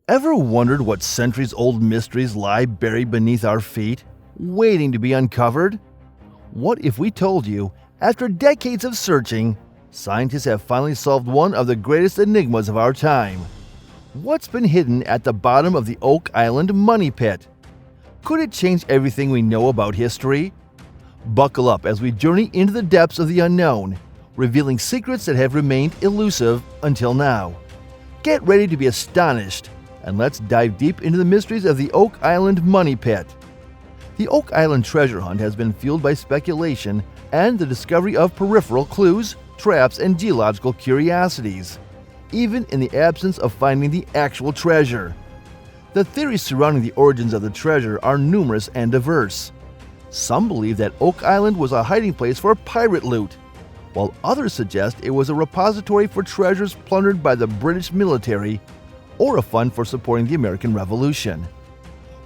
Ever wondered what centuries-old mysteries lie buried beneath our feet, waiting to be uncovered? What if we told you, after decades of searching, scientists have finally solved one of the greatest enigmas of our time? What's been hidden at the bottom of the Oak Island money pit? Could it change everything we know about history? Buckle up as we journey into the depths of the unknown, revealing secrets that have remained elusive until now. Get ready to be astonished, and let's dive deep into the mysteries of the Oak Island money pit. The Oak Island treasure hunt has been fueled by speculation and the discovery of peripheral clues, traps, and geological curiosities, even in the absence of finding the actual treasure. The theories surrounding the origins of the treasure are numerous and diverse. Some believe that Oak Island was a hiding place for pirate loot, while others suggest it was a repository for treasures plundered by the British military or a fund for supporting the American Revolution.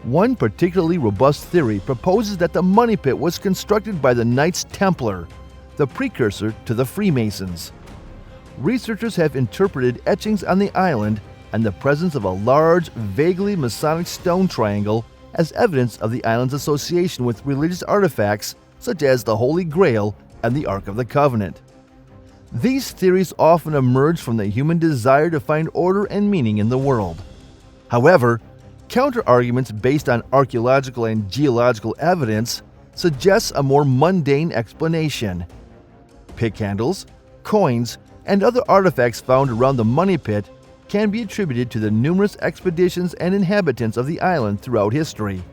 One particularly robust theory proposes that the money pit was constructed by the Knights Templar, the precursor to the Freemasons. Researchers have interpreted etchings on the island and the presence of a large, vaguely Masonic stone triangle as evidence of the island's association with religious artifacts such as the Holy Grail and the Ark of the Covenant. These theories often emerge from the human desire to find order and meaning in the world. However, counter-arguments based on archaeological and geological evidence suggest a more mundane explanation. Pick handles, coins, and other artifacts found around the money pit can be attributed to the numerous expeditions and inhabitants of the island throughout history.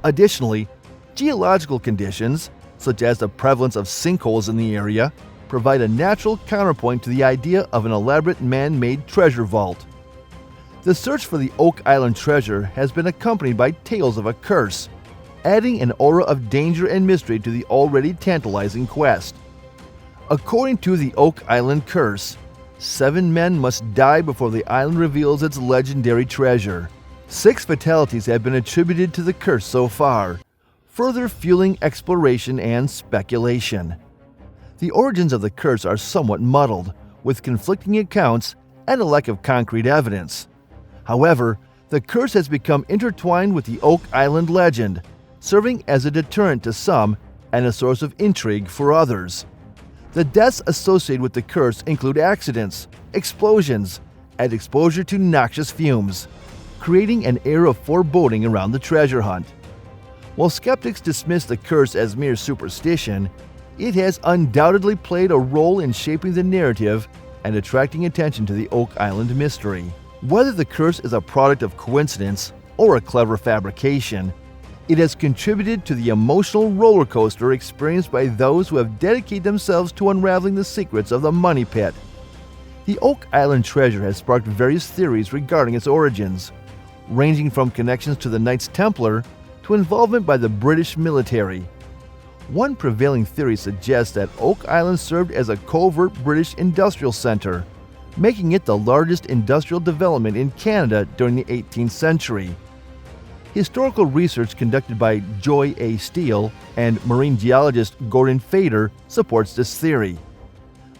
Additionally, geological conditions, such as the prevalence of sinkholes in the area, provide a natural counterpoint to the idea of an elaborate man-made treasure vault. The search for the Oak Island treasure has been accompanied by tales of a curse, adding an aura of danger and mystery to the already tantalizing quest. According to the Oak Island curse, 7 men must die before the island reveals its legendary treasure. 6 fatalities have been attributed to the curse so far, further fueling exploration and speculation. The origins of the curse are somewhat muddled, with conflicting accounts and a lack of concrete evidence. However, the curse has become intertwined with the Oak Island legend, serving as a deterrent to some and a source of intrigue for others. The deaths associated with the curse include accidents, explosions, and exposure to noxious fumes, creating an air of foreboding around the treasure hunt. While skeptics dismiss the curse as mere superstition, it has undoubtedly played a role in shaping the narrative and attracting attention to the Oak Island mystery. Whether the curse is a product of coincidence or a clever fabrication, it has contributed to the emotional roller coaster experienced by those who have dedicated themselves to unraveling the secrets of the money pit. The Oak Island treasure has sparked various theories regarding its origins, ranging from connections to the Knights Templar to involvement by the British military. One prevailing theory suggests that Oak Island served as a covert British industrial center, making it the largest industrial development in Canada during the 18th century. Historical research conducted by Joy A. Steele and marine geologist Gordon Fader supports this theory.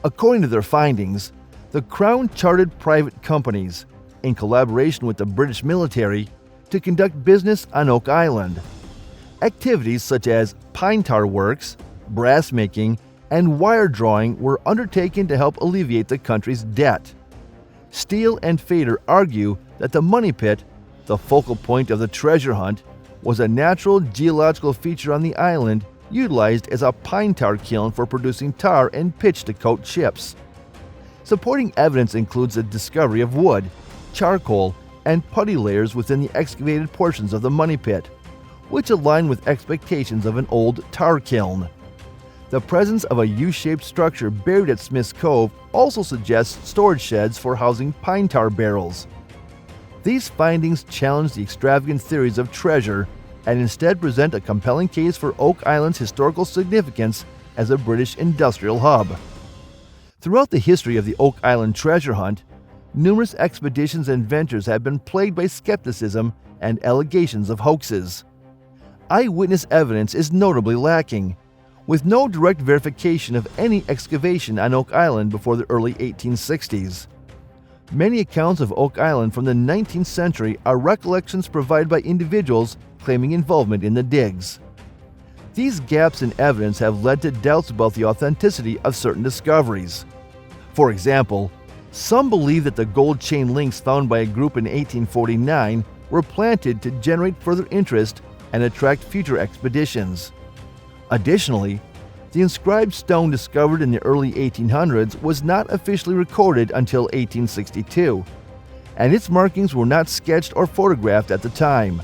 According to their findings, the Crown chartered private companies, in collaboration with the British military, to conduct business on Oak Island. Activities such as pine tar works, brass making, and wire drawing were undertaken to help alleviate the country's debt. Steele and Fader argue that the money pit, the focal point of the treasure hunt, was a natural geological feature on the island utilized as a pine tar kiln for producing tar and pitch to coat ships. Supporting evidence includes the discovery of wood, charcoal, and putty layers within the excavated portions of the money pit, which align with expectations of an old tar kiln. The presence of a U-shaped structure buried at Smith's Cove also suggests storage sheds for housing pine tar barrels. These findings challenge the extravagant theories of treasure and instead present a compelling case for Oak Island's historical significance as a British industrial hub. Throughout the history of the Oak Island treasure hunt, numerous expeditions and ventures have been plagued by skepticism and allegations of hoaxes. Eyewitness evidence is notably lacking, with no direct verification of any excavation on Oak Island before the early 1860s. Many accounts of Oak Island from the 19th century are recollections provided by individuals claiming involvement in the digs. These gaps in evidence have led to doubts about the authenticity of certain discoveries. For example, some believe that the gold chain links found by a group in 1849 were planted to generate further interest and attract future expeditions. Additionally, the inscribed stone discovered in the early 1800s was not officially recorded until 1862, and its markings were not sketched or photographed at the time.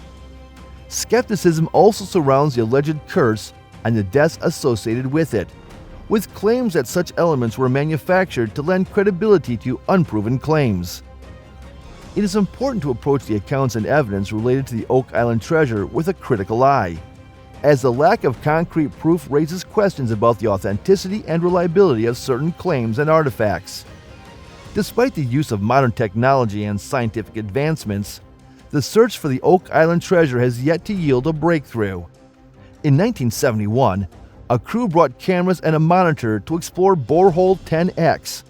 Skepticism also surrounds the alleged curse and the deaths associated with it, with claims that such elements were manufactured to lend credibility to unproven claims. It is important to approach the accounts and evidence related to the Oak Island treasure with a critical eye, as the lack of concrete proof raises questions about the authenticity and reliability of certain claims and artifacts. Despite the use of modern technology and scientific advancements, the search for the Oak Island treasure has yet to yield a breakthrough. In 1971, a crew brought cameras and a monitor to explore Borehole 10X,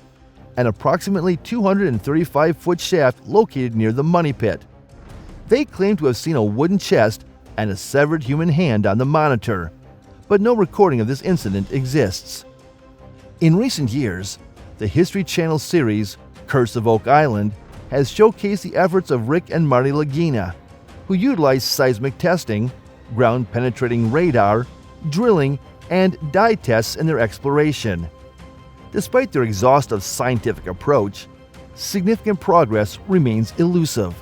an approximately 235-foot shaft located near the money pit. They claimed to have seen a wooden chest and a severed human hand on the monitor, but no recording of this incident exists. In recent years, the History Channel series Curse of Oak Island has showcased the efforts of Rick and Marty Lagina, who utilized seismic testing, ground-penetrating radar, drilling, and dye tests in their exploration. Despite their exhaustive scientific approach, significant progress remains elusive.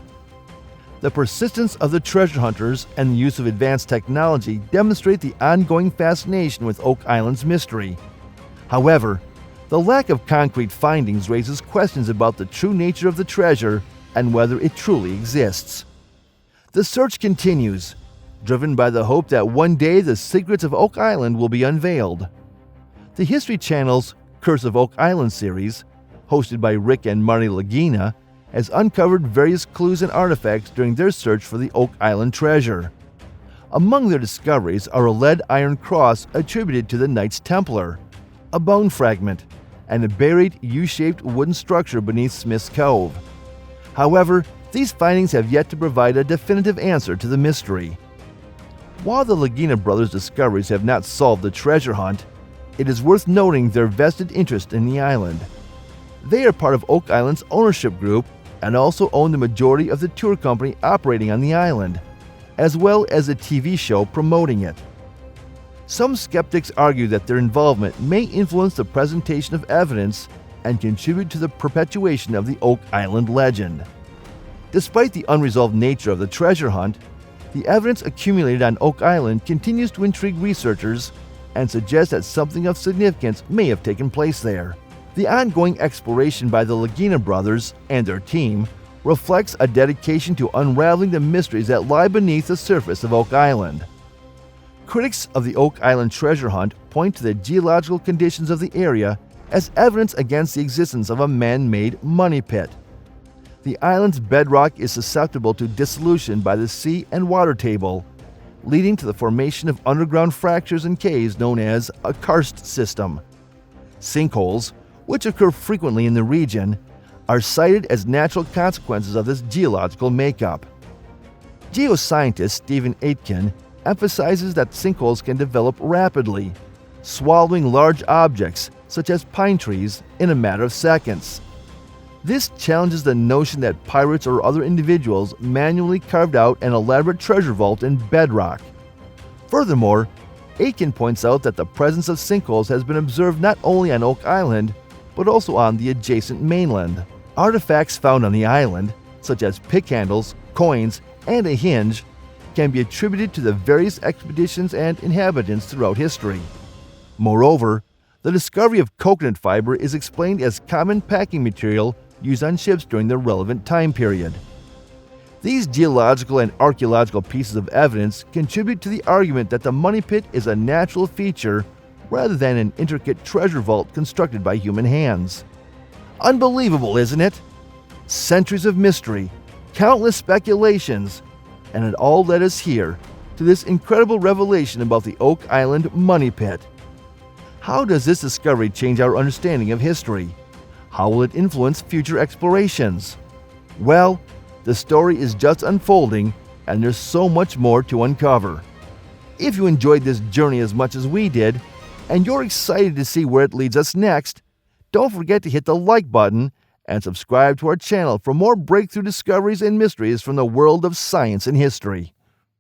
The persistence of the treasure hunters and the use of advanced technology demonstrate the ongoing fascination with Oak Island's mystery. However, the lack of concrete findings raises questions about the true nature of the treasure and whether it truly exists. The search continues, driven by the hope that one day the secrets of Oak Island will be unveiled. The History Channel's Curse of Oak Island series, hosted by Rick and Marty Lagina, has uncovered various clues and artifacts during their search for the Oak Island treasure. Among their discoveries are a lead iron cross attributed to the Knights Templar, a bone fragment, and a buried U-shaped wooden structure beneath Smith's Cove. However, these findings have yet to provide a definitive answer to the mystery. While the Lagina brothers' discoveries have not solved the treasure hunt, it is worth noting their vested interest in the island. They are part of Oak Island's ownership group and also own the majority of the tour company operating on the island, as well as a TV show promoting it. Some skeptics argue that their involvement may influence the presentation of evidence and contribute to the perpetuation of the Oak Island legend. Despite the unresolved nature of the treasure hunt, the evidence accumulated on Oak Island continues to intrigue researchers and suggests that something of significance may have taken place there. The ongoing exploration by the Lagina brothers and their team reflects a dedication to unraveling the mysteries that lie beneath the surface of Oak Island. Critics of the Oak Island treasure hunt point to the geological conditions of the area as evidence against the existence of a man-made money pit. The island's bedrock is susceptible to dissolution by the sea and water table, leading to the formation of underground fractures and caves known as a karst system. Sinkholes, which occur frequently in the region, are cited as natural consequences of this geological makeup. Geoscientist Stephen Aitken emphasizes that sinkholes can develop rapidly, swallowing large objects, such as pine trees, in a matter of seconds. This challenges the notion that pirates or other individuals manually carved out an elaborate treasure vault in bedrock. Furthermore, Aitken points out that the presence of sinkholes has been observed not only on Oak Island, but also on the adjacent mainland. Artifacts found on the island, such as pick handles, coins, and a hinge, can be attributed to the various expeditions and inhabitants throughout history. Moreover, the discovery of coconut fiber is explained as common packing material used on ships during the relevant time period. These geological and archaeological pieces of evidence contribute to the argument that the money pit is a natural feature rather than an intricate treasure vault constructed by human hands. Unbelievable, isn't it? Centuries of mystery, countless speculations, and it all led us here to this incredible revelation about the Oak Island money pit. How does this discovery change our understanding of history? How will it influence future explorations? Well, the story is just unfolding, and there's so much more to uncover. If you enjoyed this journey as much as we did, and you're excited to see where it leads us next, don't forget to hit the like button and subscribe to our channel for more breakthrough discoveries and mysteries from the world of science and history.